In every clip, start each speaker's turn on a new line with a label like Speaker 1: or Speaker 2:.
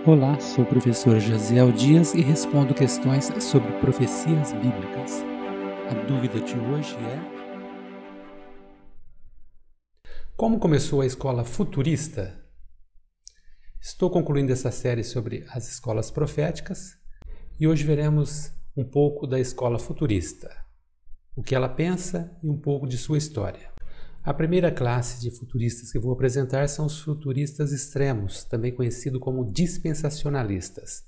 Speaker 1: Olá, sou o professor Jaziel Dias e respondo questões sobre profecias bíblicas. A dúvida de hoje é: como começou a escola futurista? Estou concluindo essa série sobre as escolas proféticas e hoje veremos um pouco da escola futurista, o que ela pensa e um pouco de sua história. A primeira classe de futuristas que vou apresentar são os futuristas extremos, também conhecidos como dispensacionalistas.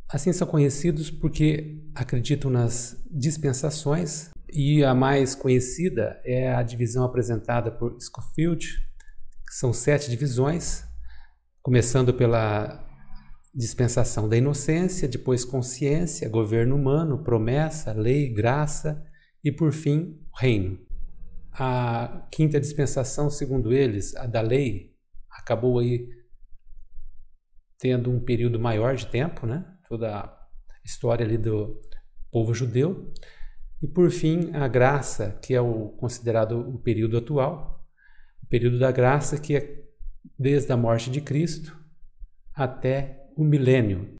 Speaker 1: Assim são conhecidos porque acreditam nas dispensações, e a mais conhecida é a divisão apresentada por Scofield, que são 7 divisões, começando pela dispensação da inocência, depois consciência, governo humano, promessa, lei, graça e, por fim, reino. A quinta dispensação, segundo eles, a da lei, acabou aí tendo um período maior de tempo, né? Toda a história ali do povo judeu. E por fim, a graça, que é considerado o período atual, o período da graça, que é desde a morte de Cristo até o milênio.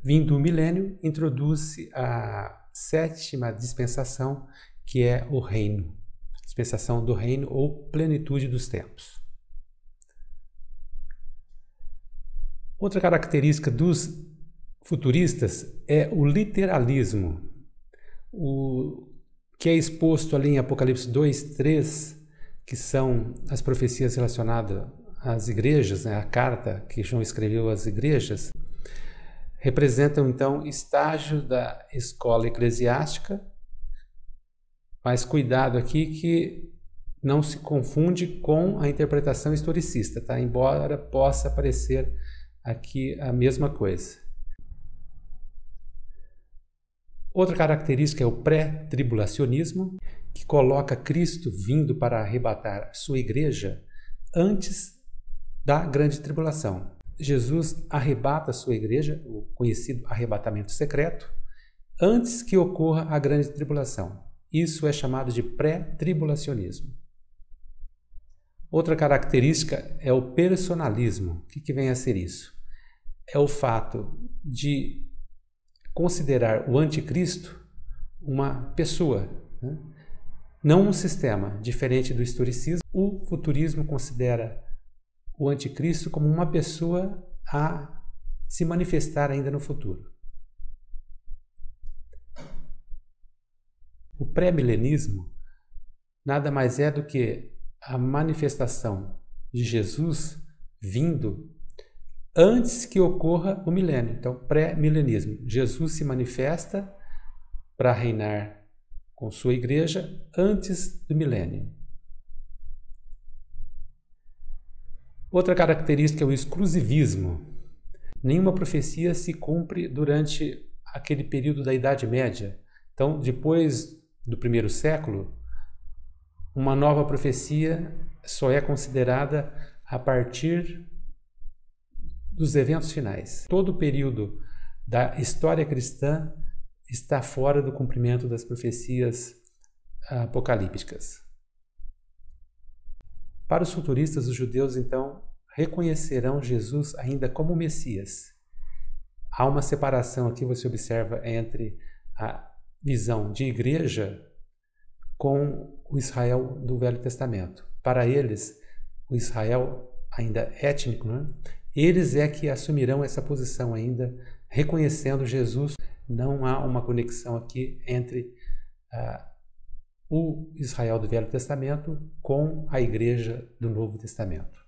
Speaker 1: Vindo o milênio, introduz-se a 7ª dispensação, que é o reino. Dispensação do reino ou plenitude dos tempos. Outra característica dos futuristas é o literalismo, o que é exposto ali em Apocalipse 2:3, que são as profecias relacionadas às igrejas, né? A carta que João escreveu às igrejas, representam então estágio da escola eclesiástica. Mas cuidado aqui que não se confunde com a interpretação historicista, tá? Embora possa parecer aqui a mesma coisa. Outra característica é o pré-tribulacionismo, que coloca Cristo vindo para arrebatar sua igreja antes da grande tribulação. Jesus arrebata sua igreja, o conhecido arrebatamento secreto, antes que ocorra a grande tribulação. Isso é chamado de pré-tribulacionismo. Outra característica é o personalismo. O que vem a ser isso? É o fato de considerar o anticristo uma pessoa, né? Não um sistema. Diferente do historicismo, o futurismo considera o anticristo como uma pessoa a se manifestar ainda no futuro. O pré-milenismo nada mais é do que a manifestação de Jesus vindo antes que ocorra o milênio. Então, pré-milenismo. Jesus se manifesta para reinar com sua igreja antes do milênio. Outra característica é o exclusivismo. Nenhuma profecia se cumpre durante aquele período da Idade Média. Então, depois do 1º século, uma nova profecia só é considerada a partir dos eventos finais. Todo o período da história cristã está fora do cumprimento das profecias apocalípticas. Para os futuristas, os judeus, então, reconhecerão Jesus ainda como Messias. Há uma separação aqui, você observa, entre a visão de igreja com o Israel do Velho Testamento. Para eles, o Israel ainda étnico, né? Eles é que assumirão essa posição ainda, reconhecendo Jesus. Não há uma conexão aqui entre o Israel do Velho Testamento com a igreja do Novo Testamento.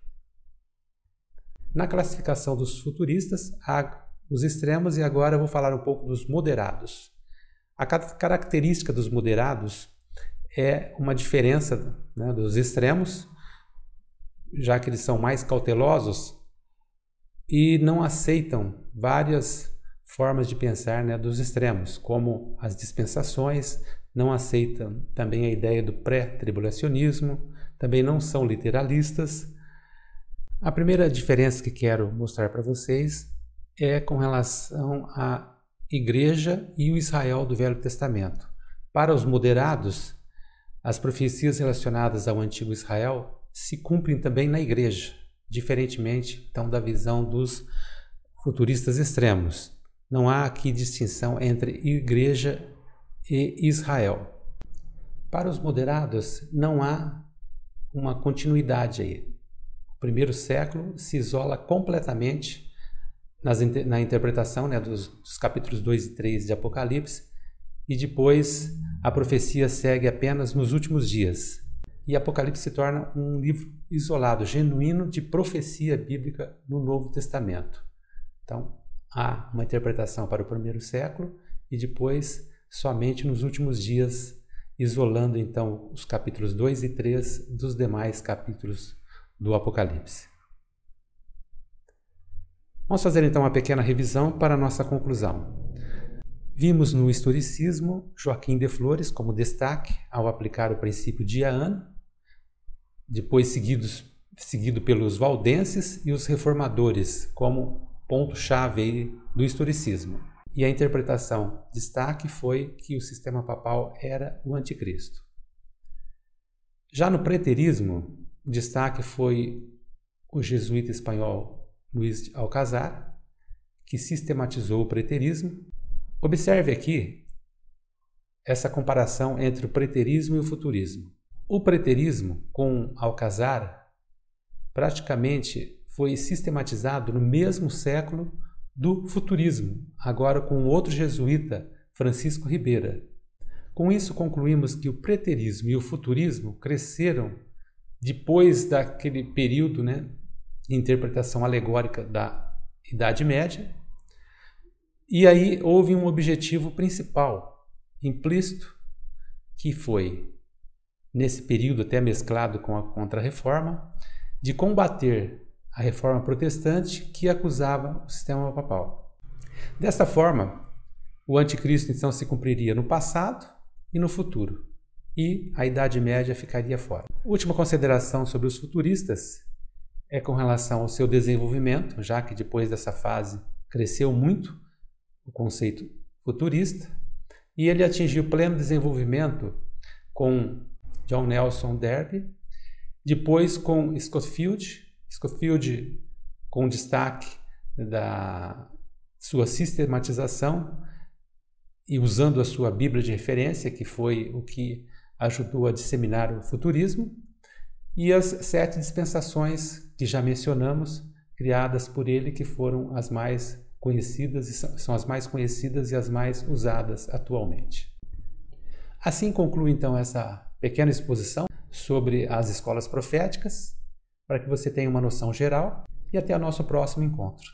Speaker 1: Na classificação dos futuristas, há os extremos e agora eu vou falar um pouco dos moderados. A característica dos moderados é uma diferença, né, dos extremos, já que eles são mais cautelosos e não aceitam várias formas de pensar, né, dos extremos, como as dispensações, não aceitam também a ideia do pré-tribulacionismo, também não são literalistas. A primeira diferença que quero mostrar para vocês é com relação à igreja e o Israel do Velho Testamento. Para os moderados, as profecias relacionadas ao antigo Israel se cumprem também na igreja. diferentemente então da visão dos futuristas extremos. Não há aqui distinção entre igreja e Israel. Para os moderados, não há uma continuidade aí. O primeiro século se isola completamente na interpretação, né, dos capítulos 2 e 3 de Apocalipse, e depois a profecia segue apenas nos últimos dias. E Apocalipse se torna um livro isolado, genuíno de profecia bíblica no Novo Testamento. Então, há uma interpretação para o primeiro século e depois somente nos últimos dias, isolando então os capítulos 2 e 3 dos demais capítulos do Apocalipse. Vamos fazer então uma pequena revisão para a nossa conclusão. Vimos no historicismo Joaquim de Flores como destaque ao aplicar o princípio dia-ano, depois seguido pelos valdenses e os reformadores como ponto-chave do historicismo. E a interpretação destaque foi que o sistema papal era o anticristo. Já no preterismo, o destaque foi o jesuíta espanhol Luís de Alcazar, que sistematizou o preterismo. Observe aqui essa comparação entre o preterismo e o futurismo. O preterismo, com Alcazar, praticamente foi sistematizado no mesmo século do futurismo, agora com outro jesuíta, Francisco Ribeira. Com isso, concluímos que o preterismo e o futurismo cresceram depois daquele período, né, de interpretação alegórica da Idade Média, e aí houve um objetivo principal, implícito, que foi, nesse período até mesclado com a Contra-Reforma, de combater a reforma protestante que acusava o sistema papal. Desta forma, o anticristo então se cumpriria no passado e no futuro, e a Idade Média ficaria fora. Última consideração sobre os futuristas é com relação ao seu desenvolvimento, já que depois dessa fase cresceu muito o conceito futurista, e ele atingiu pleno desenvolvimento com John Nelson Darby, depois com Scofield com destaque da sua sistematização e usando a sua Bíblia de referência, que foi o que ajudou a disseminar o futurismo, e as 7 dispensações que já mencionamos, criadas por ele, que foram as mais conhecidas e são as mais conhecidas e as mais usadas atualmente. Assim conclui então essa pequena exposição sobre as escolas proféticas, para que você tenha uma noção geral, e até o nosso próximo encontro.